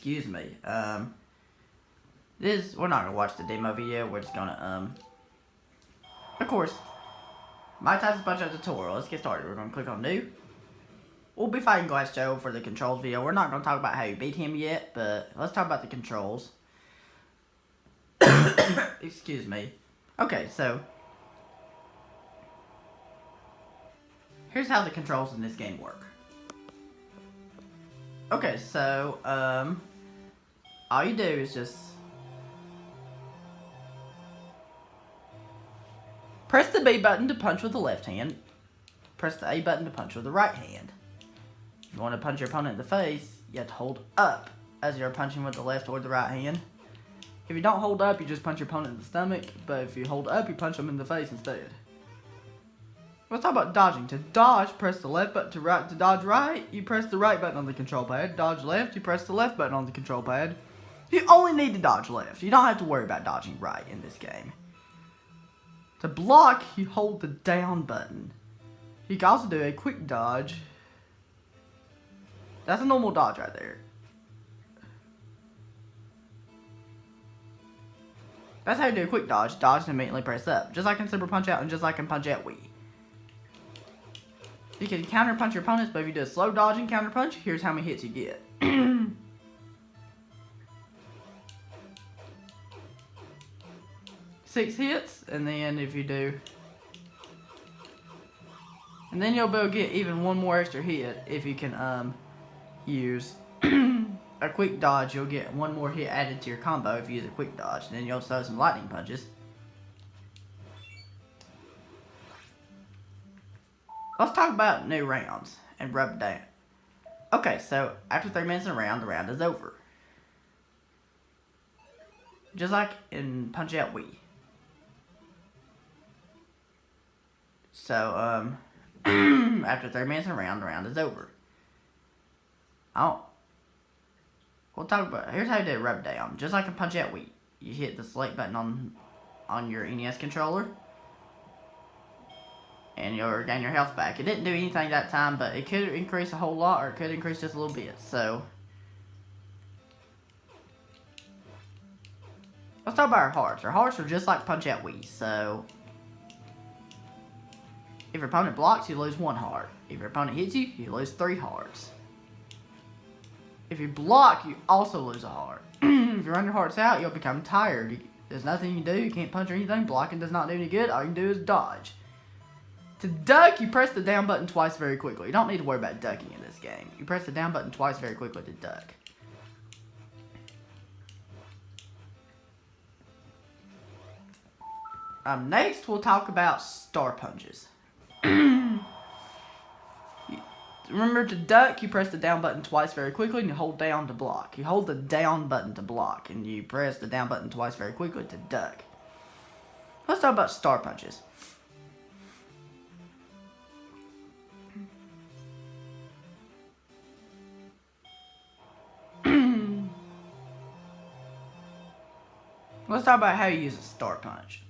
excuse me. We're not gonna watch the demo video. We're just gonna of course, my Tyson Punchout tutorial. Let's get started. We're gonna click on new. We'll be fighting Glass Joe for the controls video. We're not gonna talk about how you beat him yet, but let's talk about the controls. Excuse me. Okay, so here's how the controls in this game work. Okay, so all you do is just press the B button to punch with the left hand. Press the A button to punch with the right hand. If you want to punch your opponent in the face, you have to hold up as you're punching with the left or the right hand. If you don't hold up, you just punch your opponent in the stomach. But if you hold up, you punch them in the face instead. Let's talk about dodging. To dodge, press the left button to dodge right. You press the right button on the control pad. Dodge left, you press the left button on the control pad. You only need to dodge left. You don't have to worry about dodging right in this game. To block, you hold the down button. You can also do a quick dodge. That's a normal dodge right there. That's how you do a quick dodge. Dodge and immediately press up. Just like in Super Punch-Out and just like in Punch-Out Wii. You can counter punch your opponents, but if you do a slow dodge and counter punch, here's how many hits you get. 6 hits, and then if you do... And then you'll be able to get even one more extra hit if you can use a quick dodge. You'll get one more hit added to your combo if you use a quick dodge. And then you'll throw some lightning punches. Let's talk about new rounds and rub down. Okay, so after 3 minutes in a round, the round is over. Just like in Punch-Out Wii. So, after 3 minutes in a round, the round is over. We'll talk about, here's how you do a rub down. Just like in Punch-Out Wii. You hit the select button on your NES controller. And you'll regain your health back. It didn't do anything that time, but it could increase a whole lot, or it could increase just a little bit. So, let's talk about our hearts. Our hearts are just like Punch-Out Wii. So, if your opponent blocks, you lose 1 heart. If your opponent hits you, you lose 3 hearts. If you block, you also lose a heart. If you run your hearts out, you'll become tired. There's nothing you can do. You can't punch or anything. Blocking does not do any good. All you can do is dodge. To duck, you press the down button twice very quickly. You don't need to worry about ducking in this game. You press the down button twice very quickly to duck. Next, we'll talk about star punches. Remember, to duck, you press the down button twice very quickly and you hold down to block. You hold the down button to block and you press the down button twice very quickly to duck. Let's talk about star punches. Let's talk about how you use a star punch.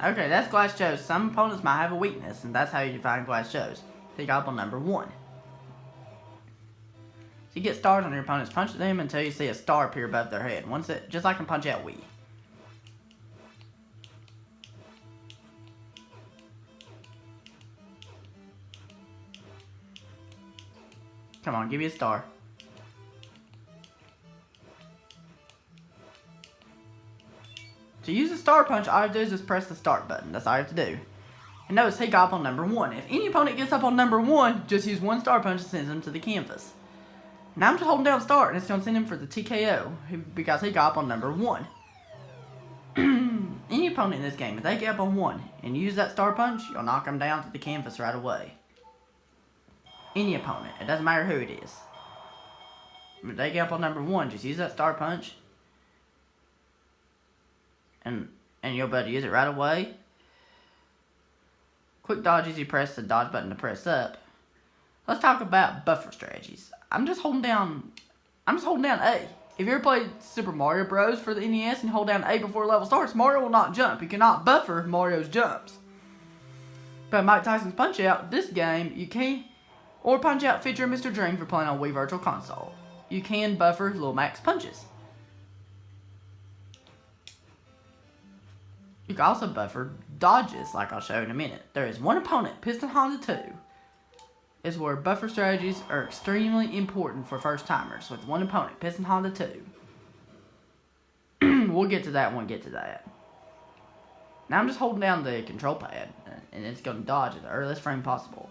Okay, that's Glass Joe's. Some opponents might have a weakness, and that's how you define Glass Joe's. He got up on number 1. So you get stars on your opponent's punch them until you see a star appear above their head. Just like in Punch-Out Wii. Come on, give me a star. To use a star punch, all you have to do is just press the start button. That's all you have to do. And notice he got up on number 1. If any opponent gets up on number 1, just use 1 star punch and sends him to the canvas. Now I'm just holding down start, and it's going to send him for the TKO, because he got up on number 1. Any opponent in this game, if they get up on 1 and use that star punch, you'll knock them down to the canvas right away. Any opponent, it doesn't matter who it is. If they get up on number 1, just use that star punch. And you'll be able to use it right away. Quick dodges, you press the dodge button to press up. let's talk about buffer strategies. I'm just holding down A. If you ever played Super Mario Bros. For the NES and you hold down A before a level starts, Mario will not jump. You cannot buffer Mario's jumps. But Mike Tyson's Punch-Out, this game, you can, or Punch-Out feature Mr. Dream for playing on Wii Virtual Console. You can buffer Lil Mac's punches. You can also buffer dodges, like I'll show you in a minute. There is one opponent, Piston Honda 2, is where buffer strategies are extremely important for first timers. With one opponent, Piston Honda 2. We'll get to that when we get to that. Now I'm just holding down the control pad, and it's going to dodge at the earliest frame possible.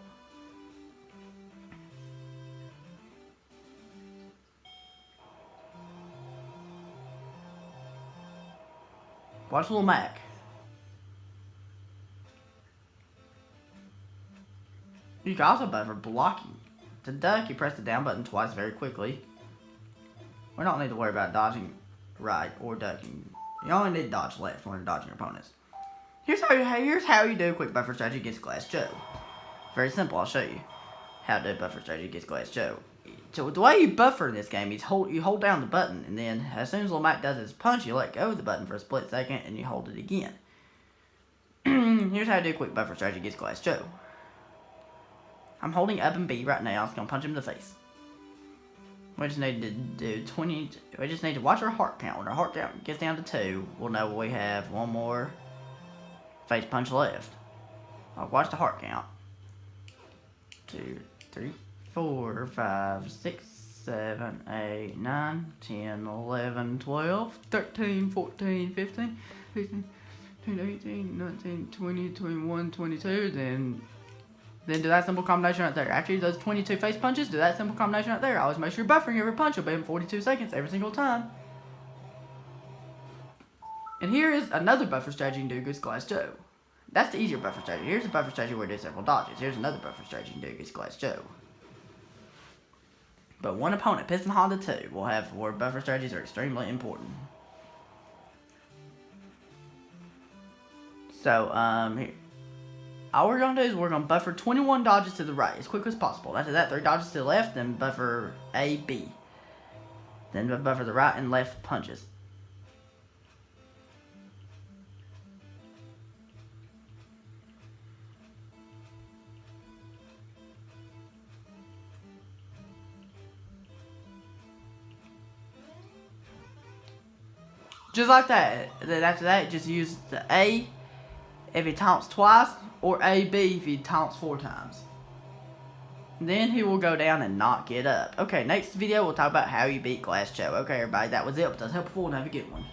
Watch Lil Mac. You can also buffer blocking. To duck, you press the down button twice very quickly. We don't need to worry about dodging right or ducking. You only need to dodge left when you're dodging your opponents. Here's how you do a quick buffer strategy against Glass Joe. Very simple. I'll show you how to do a buffer strategy against Glass Joe. So the way you buffer in this game is you hold down the button, and then as soon as Lil Mac does his punch, you let go of the button for a split second, and you hold it again. Here's how to do a quick buffer strategy against Glass Joe. I'm holding up and B right now. I'm just gonna punch him in the face. We just need to do 20. We just need to watch our heart count. When our heart count gets down to 2, we'll know we have one more face punch left. I'll watch the heart count. 2, 3, 4, 5, 6, 7, 8, 9, 10, 11, 12, 13, 14, 15, 16, 18, 19, 20, 21, 22, then do that simple combination right there. After those 22 face punches, do that simple combination right there. Always make sure you're buffering every punch. You'll be in 42 seconds every single time. And here is another buffer strategy you can do against Glass Joe. That's the easier buffer strategy. Here's a buffer strategy where you do several dodges. Here's another buffer strategy you can do against Glass Joe. But one opponent, Piston Honda 2, will have where buffer strategies are extremely important. So, here. All we're going to do is we're going to buffer 21 dodges to the right as quick as possible. After that, 3 dodges to the left, then buffer A, B. Then buffer the right and left punches. Just like that. Then after that, just use the A if he taunts twice, or AB if he taunts 4 times. Then he will go down and not get up. Okay, next video we'll talk about how you beat Glass Joe. Okay, everybody, that was it. If that's helpful, and have a good one.